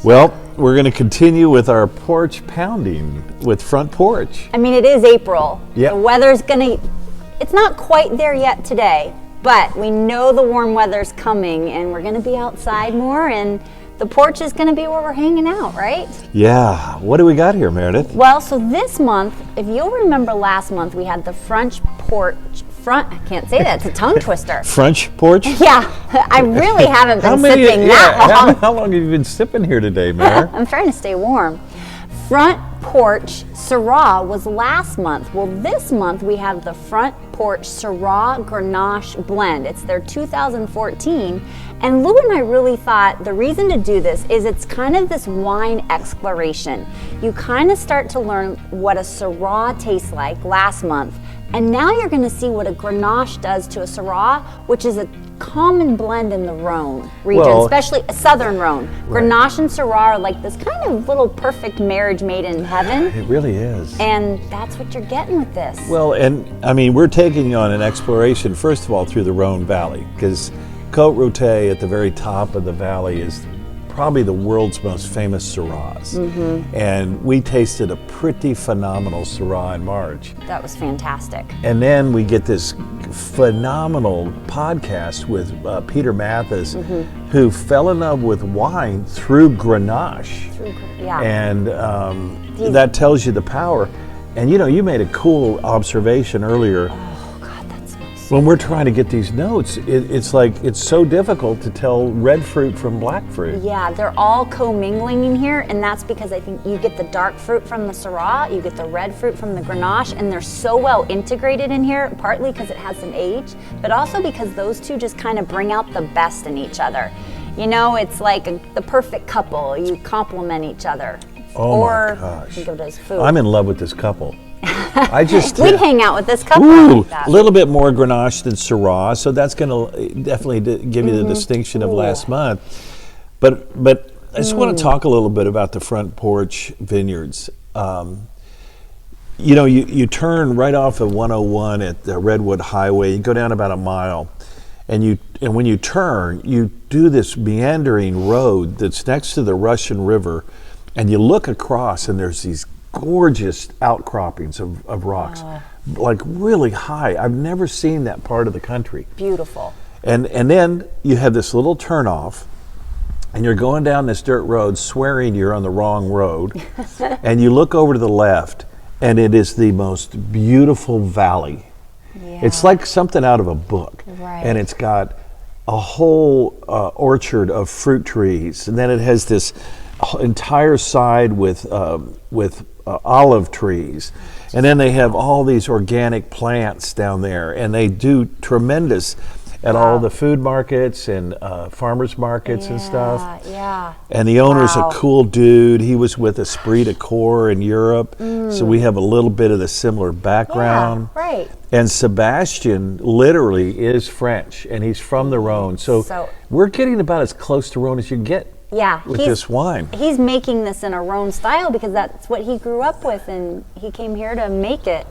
Well, we're going to continue with our porch pounding with Front Porch. I mean, it is April. Yep. The weather's it's not quite there yet today, but we know the warm weather's coming and we're going to be outside more, and the porch is going to be where we're hanging out, right? Yeah. What do we got here, Meredith? Well, so this month, if you'll remember last month, we had the I can't say that, it's a tongue twister. French porch? Yeah, I really haven't been sipping that long. How long have you been sipping here today, Mare? I'm trying to stay warm. Front Porch Syrah was last month. Well, this month we have the Front Porch Syrah Grenache blend. It's their 2014. And Lou and I really thought the reason to do this is it's kind of this wine exploration. You kind of start to learn what a Syrah tastes like last month. And now you're going to see what a Grenache does to a Syrah, which is a common blend in the Rhone region, especially southern Rhone. Right. Grenache and Syrah are like this kind of little perfect marriage made in heaven. It really is. And that's what you're getting with this. Well, and I mean, we're taking you on an exploration, first of all, through the Rhone Valley, because Côte Rôtie at the very top of the valley is probably the world's most famous Syrahs. Mm-hmm. And we tasted a pretty phenomenal Syrah in March. That was fantastic. And then we get this phenomenal podcast with Peter Mathis, who fell in love with wine through Grenache. Yeah. And that tells you the power. And you made a cool observation earlier. When we're trying to get these notes, it's like it's so difficult to tell red fruit from black fruit. Yeah, they're all co-mingling in here, and that's because I think you get the dark fruit from the Syrah, you get the red fruit from the Grenache, and they're so well integrated in here, partly because it has some age, but also because those two just kind of bring out the best in each other. It's like the perfect couple. You complement each other. Oh my gosh. Think of it as food. I'm in love with this couple. We'd hang out with this couple. Ooh, a little bit more Grenache than Syrah, so that's going to definitely give you the distinction of last month. But I just want to talk a little bit about the Front Porch Vineyards. You turn right off of 101 at the Redwood Highway. You go down about a mile, and when you turn, you do this meandering road that's next to the Russian River, and you look across, and there's these gorgeous outcroppings of rocks, like really high. I've never seen that part of the country. Beautiful. And then you have this little turnoff, and you're going down this dirt road swearing you're on the wrong road, and you look over to the left, and it is the most beautiful valley. Yeah. It's like something out of a book. Right. And it's got a whole orchard of fruit trees, and then it has this entire side with olive trees, and then they have all these organic plants down there, and they do tremendous at all the food markets and farmers markets and stuff. Yeah. And the owner's a cool dude. He was with Esprit de Corps in Europe, so we have a little bit of the similar background. Yeah, right. And Sebastian literally is French, and he's from the Rhone. So we're getting about as close to Rhone as you can get. Yeah, with this wine. He's making this in a Rhone style because that's what he grew up with, and he came here to make it.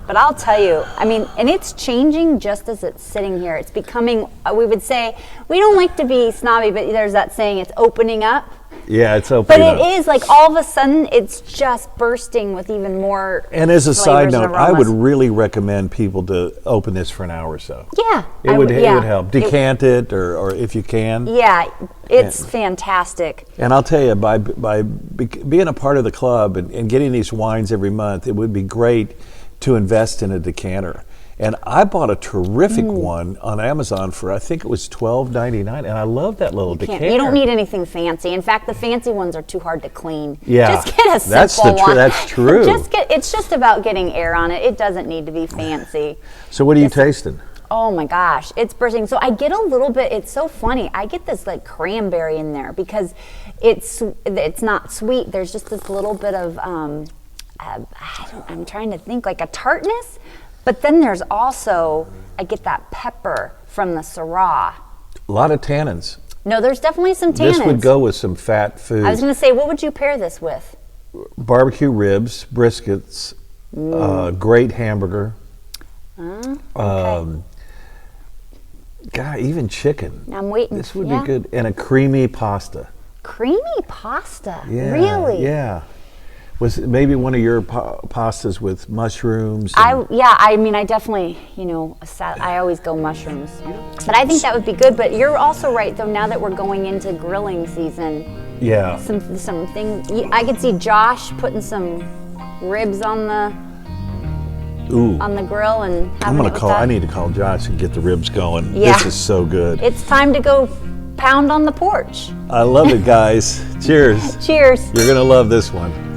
But I'll tell you, I mean, and it's changing just as it's sitting here. It's becoming, we would say, we don't like to be snobby, but there's that saying, it's opening up. Yeah, it's opening up. But it is, like, all of a sudden, it's just bursting with even more. And as a side note, I would really recommend people to open this for an hour or so. Yeah. It would help. Decant it, or if you can. Yeah, it's fantastic. And I'll tell you, by being a part of the club and getting these wines every month, it would be great to invest in a decanter. And I bought a terrific one on Amazon for, I think it was $12.99, and I love that little decanter. You don't need anything fancy. In fact, the fancy ones are too hard to clean. Yeah, just get a simple one. That's true. It's just about getting air on it. It doesn't need to be fancy. So what are you tasting? Oh my gosh, it's bursting. So I get a little bit, it's so funny, I get this like cranberry in there because it's not sweet. There's just this little bit of, I'm trying to think, like a tartness. But then there's also, I get that pepper from the Syrah. A lot of tannins. No, there's definitely some tannins. This would go with some fat food. I was going to say, what would you pair this with? Barbecue ribs, briskets, great hamburger. Okay. God, even chicken. I'm waiting. This would be good. And a creamy pasta. Creamy pasta. Yeah, Really? Yeah. Was it maybe one of your pastas with mushrooms? I mean, I definitely, I always go mushrooms. But I think that would be good. But you're also right, though, now that we're going into grilling season. Yeah. Some things. I could see Josh putting some ribs on the grill and having I need to call Josh and get the ribs going. Yeah. This is so good. It's time to go pound on the porch. I love it, guys. Cheers. Cheers. You're going to love this one.